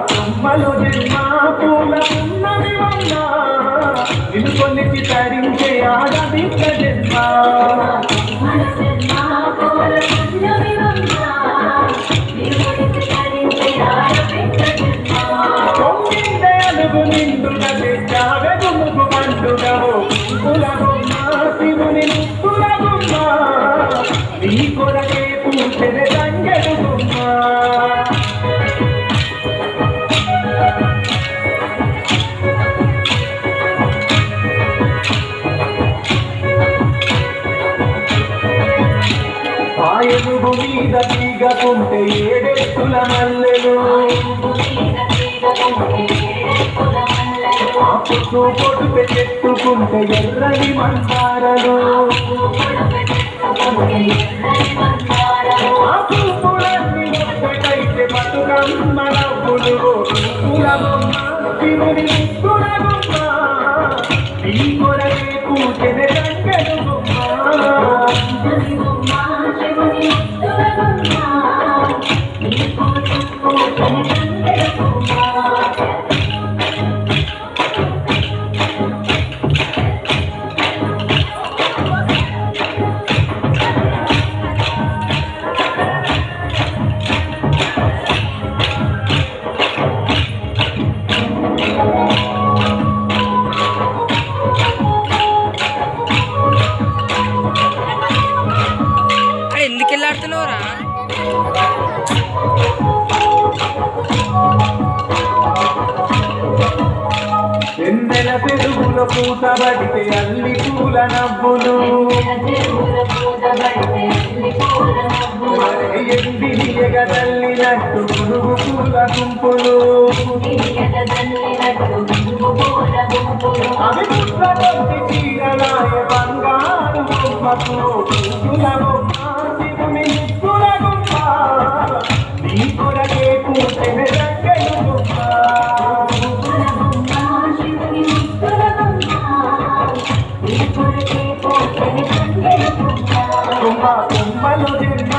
కొమ్మలు జన్మ పూల ఉన్నది వల్ల నిన్ను కొన్నికి తరించే ఆడబిడ్డ జన్మ తొమ్మిదే అలుగు నిండుగా తెచ్చావెగు ముగు పండుగవు కులగుమ్మ శివుని కులగుమ్మ నీ కొరకే పూచెని తంగెడు గుమ్మ ఆయనుగు మీద తీగకుంటే ఏడెత్తుల మల్లెలు ఆపుతూ పొడుపు చెట్టుకుంటే ఎర్రని మందారలు ఆపులన్నీ ఒక్కటైతే బతుకమ్మ నవ్వులు కులబొమ్మ శివుని కులబొమ్మ నీ కొరకే కూచెని తంగెడు బొమ్మ ఎందుకు వెళ్ళాడుతున్నావురా? ఎన్నెల పెరుగుల పూతబడితే అల్లి పూల నవ్వులు ఎగదల్లినట్టు పురుగు పూల గుంపులు అవి పుట్లకొద్ది చీరలాయ బంగారు బొమ్మకు కులబొమ్మ శివుని కులబొమ్మ నీ కొరకే కూచెని తంగెడు బొమ్మ కొమ్మలు జన్మ